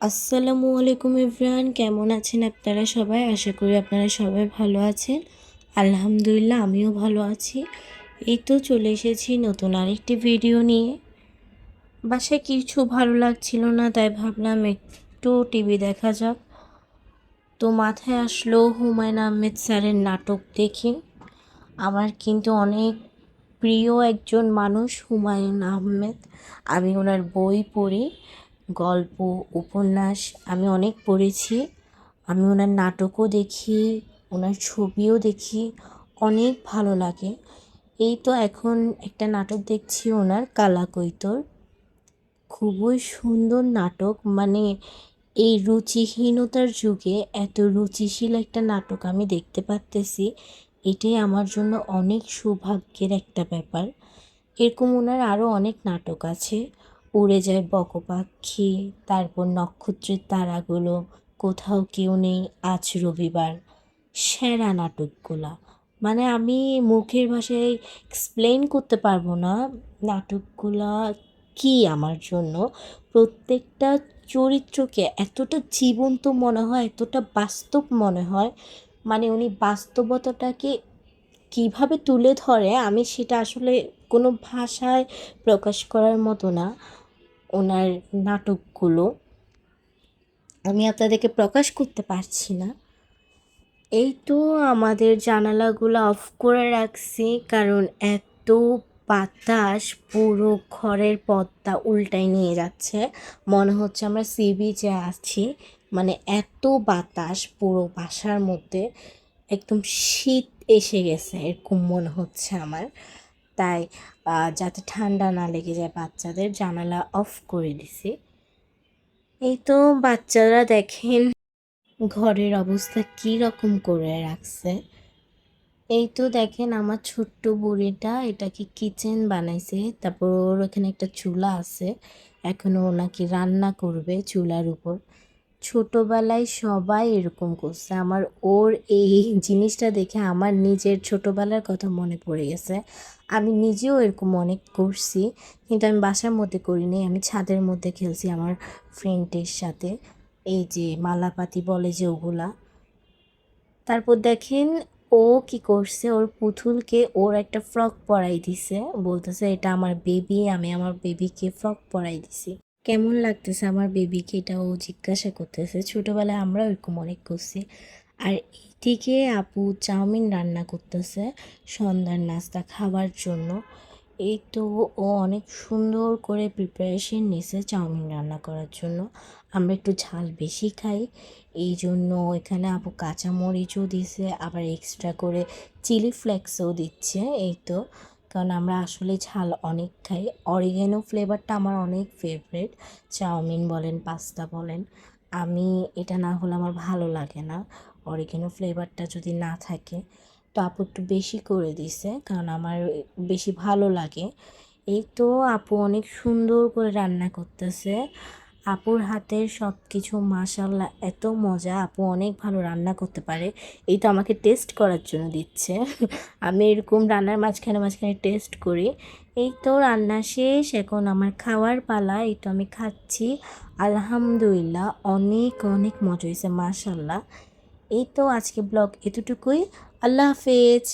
আসসালামু আলাইকুম এভরিওয়ান, কেমন আছেন আপনারা সবাই? আশা করি আপনারা সবাই ভালো আছেন। আলহামদুলিল্লাহ, আমিও ভালো আছি। এই তো চলে এসেছি নতুন আরেকটি ভিডিও নিয়ে। বাসায় কিছু ভালো লাগছিল না, তাই ভাবলাম একটু টিভি দেখা যাক। তো মাথায় আসলো হুমায়ুন আহমেদ স্যারের নাটক দেখি। আমার কিন্তু অনেক প্রিয় একজন মানুষ হুমায়ুন আহমেদ। আমি ওনার বই পড়ি, গল্প, উপন্যাস আমি অনেক পড়েছি। আমি ওনার নাটকও দেখি, ওনার ছবিও দেখি, অনেক ভালো লাগে। এই তো এখন একটা নাটক দেখছি ওনার, কালাকৈতর। খুবই সুন্দর নাটক, মানে এই রুচিহীনতার যুগে এত রুচিশীল একটা নাটক আমি দেখতে পারতেছি, এটাই আমার জন্য অনেক সৌভাগ্যের একটা ব্যাপার। এরকম ওনার আরও অনেক নাটক আছে, উড়ে যায় বকপাখি, তারপর নক্ষত্রের তারাগুলো, কোথাও কেউ নেই, আজ রবিবার। সেরা নাটকগুলা, মানে আমি মুখের ভাষায় এক্সপ্লেন করতে পারবো না নাটকগুলা কি আমার জন্য। প্রত্যেকটা চরিত্রকে এতটা জীবন্ত মনে হয়, এতটা বাস্তব মনে হয়, মানে উনি বাস্তবতাটাকে কিভাবে তুলে ধরে আমি সেটা আসলে কোনো ভাষায় প্রকাশ করার মতো না। ওনার নাটকগুলো আমি আপনাদেরকে প্রকাশ করতে পারছি না। এই তো আমাদের জানালাগুলো অফ করে রাখছি, কারণ এত বাতাস পুরো ঘরের পর্দা উল্টায় নিয়ে যাচ্ছে। মনে হচ্ছে আমরা সি বিচে আছি, মানে এত বাতাস পুরো বাসার মধ্যে, একদম শীত এসে গেছে এরকম মনে হচ্ছে আমার। তাই যাতে ঠান্ডা না লেগে যায় বাচ্চাদের, জানালা অফ করে দিছি। এই তো বাচ্চারা দেখেন ঘরের অবস্থা কী রকম করে রাখছে। এই তো দেখেন আমার ছোট্ট বুড়িটা এটাকে কিচেন বানাইছে, তারপর ওর ওখানে একটা চুলা আছে, এখনও ও নাকি রান্না করবে চুলার উপর। ছোটোবেলায় সবাই এরকম করছে। আমার ওর এই জিনিসটা দেখে আমার নিজের ছোটোবেলার কথা মনে পড়ে গেছে। আমি নিজেও এরকম অনেক করছি, কিন্তু আমি বাসার মধ্যে করিনি, আমি ছাদের মধ্যে খেলছি আমার ফ্রেন্ডের সাথে, এই যে মালাপাতি বলে যে ওগুলা। তারপর দেখেন ও কি করছে, ওর পুতুলকে ওর একটা ফ্রক পরাই দিছে, বলতেছে এটা আমার বেবি, আমি আমার বেবিকে ফ্রক পরাই দিছি। কেমন লাগতেছে আমার বেবিকে, এটা ও জিজ্ঞাসা করতেছে। ছোটোবেলায় আমরা ওরকম অনেক করছি। আর এইদিকে আপু চাউমিন রান্না করতেছে সন্ধ্যার নাস্তা খাবার জন্য। এই তো ও অনেক সুন্দর করে প্রিপারেশন নিছে চাউমিন রান্না করার জন্য। আমরা একটু ঝাল বেশি খাই, এই জন্য এখানে আপু কাঁচামরিচও দিছে, আবার এক্সট্রা করে চিলি ফ্লেক্সও দিচ্ছে। এই তো, কারণ আমরা আসলে ঝাল অনেক খাই। অরিগ্যানো ফ্লেভারটা আমার অনেক ফেভারিট, চাউমিন বলেন পাস্তা বলেন, আমি এটা না হলে আমার ভালো লাগে না। অরিগ্যানো ফ্লেভারটা যদি না থাকে, তো আপু একটু বেশি করে দিছে, কারণ আমার বেশি ভালো লাগে। এই তো আপু অনেক সুন্দর করে রান্না করতেছে। আপুর হাতের সব কিছু মাশাল্লাহ এত মজা, আপু অনেক ভালো রান্না করতে পারে। এই তো আমাকে টেস্ট করার জন্য দিচ্ছে। আমি এরকম রান্নার মাঝখানে মাঝখানে টেস্ট করি। এই তো রান্না শেষ, এখন আমার খাওয়ার পালা। এই তো আমি খাচ্ছি, আলহামদুলিল্লাহ অনেক অনেক মজা হয়েছে মাশাল্লাহ। এই তো আজকে ব্লগ এতটুকুই। আল্লাহ হাফেজ।